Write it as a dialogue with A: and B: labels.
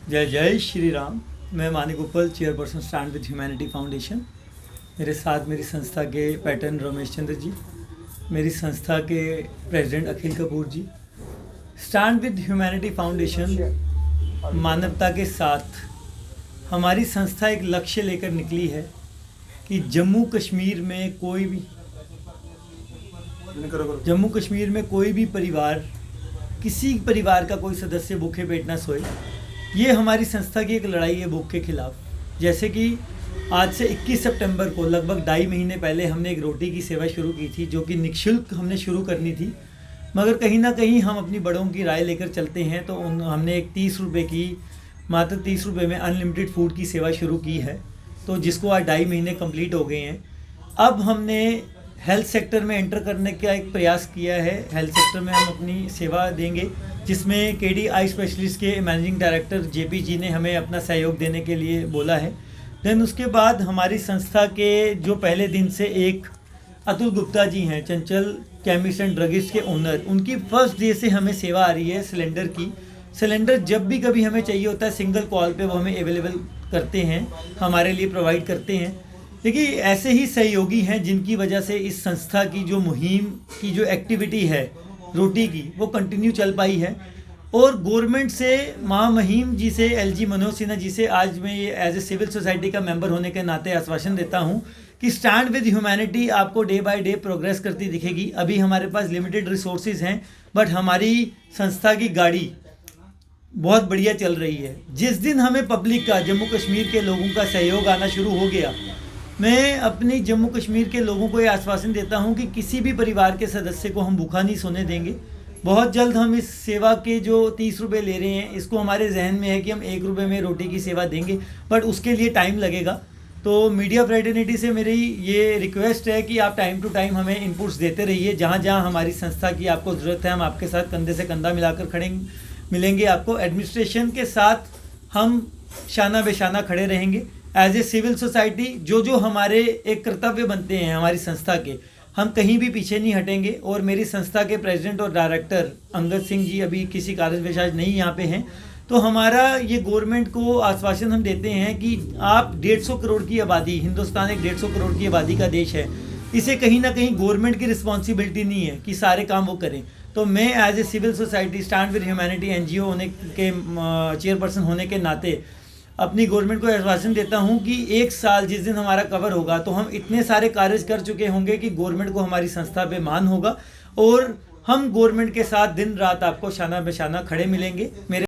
A: जय जय श्री राम। मैं मानिक उपल, chairperson stand with humanity foundation. मेरे साथ मेरी संस्था के पैटर्न रमेश चंद्र जी, मेरी संस्था के president Akhil Kapoor ji. Stand with humanity foundation मानवता के साथ हमारी संस्था एक लक्ष्य लेकर निकली है कि जम्मू कश्मीर में कोई भी परिवार, किसी परिवार का कोई सदस्य भूखे पेट ना सोए। ये हमारी संस्था की एक लड़ाई है भूख के खिलाफ। जैसे कि आज से 21 सितंबर को लगभग 2.5 महीने पहले हमने एक रोटी की सेवा शुरू की थी, जो कि निःशुल्क हमने शुरू करनी थी, मगर कहीं ना कहीं हम अपनी बड़ों की राय लेकर चलते हैं। तो हमने एक मात्र 30 रुपये में अनलिमिटेड फूड की सेवा शुरू की है, तो जिसको आज 2.5 महीने कंप्लीट हो गए हैं। अब हमने हेल्थ सेक्टर में एंटर करने का एक प्रयास किया है। हेल्थ सेक्टर में हम अपनी सेवा देंगे, जिसमें केडी आई स्पेशलिस्ट के मैनेजिंग डायरेक्टर जेपी जी ने हमें अपना सहयोग देने के लिए बोला है। देन उसके बाद हमारी संस्था के जो पहले दिन से एक अतुल गुप्ता जी हैं, चंचल केमिस्ट एंड ड्रगिस्ट के ओनर, उनकी फर्स्ट डे से हमें सेवा आ रही है सिलेंडर की। सिलेंडर जब भी कभी हमें चाहिए होता है, सिंगल कॉल पे वो हमें अवेलेबल करते हैं, हमारे लिए प्रोवाइड करते हैं। देखिए, ऐसे ही सहयोगी हैं जिनकी वजह से इस संस्था की जो मुहिम की जो एक्टिविटी है रोटी की, वो कंटिन्यू चल पाई है। और गवर्नमेंट से महामहिम जी से, एलजी मनोज सिन्हा जी से आज मैं ये एज ए सिविल सोसाइटी का मेंबर होने के नाते आश्वासन देता हूँ कि स्टैंड विद ह्यूमैनिटी आपको डे बाय डे प्रोग्रेस करती दिखेगी। अभी हमारे पास लिमिटेड रिसोर्सेज हैं, बट हमारी संस्था की गाड़ी बहुत बढ़िया चल रही है। जिस दिन हमें पब्लिक का, जम्मू कश्मीर के लोगों का सहयोग आना शुरू हो गया, मैं अपनी जम्मू कश्मीर के लोगों को ये आश्वासन देता हूँ कि किसी भी परिवार के सदस्य को हम भूखा नहीं सोने देंगे। बहुत जल्द हम इस सेवा के जो 30 रुपये ले रहे हैं, इसको हमारे जहन में है कि हम 1 रुपये में रोटी की सेवा देंगे, बट उसके लिए टाइम लगेगा। तो मीडिया फ्रेटर्निटी से मेरी ये रिक्वेस्ट है कि आप टाइम टू टाइम हमें इनपुट्स देते रहिए। जहाँ जहाँ हमारी संस्था की आपको ज़रूरत है, हम आपके साथ कंधे से कंधा मिलाकर मिलेंगे। आपको एडमिनिस्ट्रेशन के साथ हम शाना बेशाना खड़े रहेंगे। एज ए सिविल सोसाइटी जो हमारे एक कर्तव्य बनते हैं हमारी संस्था के, हम कहीं भी पीछे नहीं हटेंगे। और मेरी संस्था के प्रेसिडेंट और डायरेक्टर अंगद सिंह जी अभी किसी कारणवश आज नहीं यहाँ पे हैं, तो हमारा ये गवर्नमेंट को आश्वासन हम देते हैं कि आप 150 करोड़ की आबादी, हिंदुस्तान एक 150 करोड़ की आबादी का देश है, इसे कहीं ना कहीं गवर्नमेंट की रिस्पॉन्सिबिलिटी नहीं है कि सारे काम वो करें। तो मैं as a civil society stand with humanity NGO होने के चेयरपर्सन होने के नाते अपनी गवर्नमेंट को आश्वासन देता हूं कि 1 साल जिस दिन हमारा कवर होगा, तो हम इतने सारे कार्य कर चुके होंगे कि गवर्नमेंट को हमारी संस्था पे मान होगा और हम गवर्नमेंट के साथ दिन रात आपको शाना बेशाना खड़े मिलेंगे। मेरे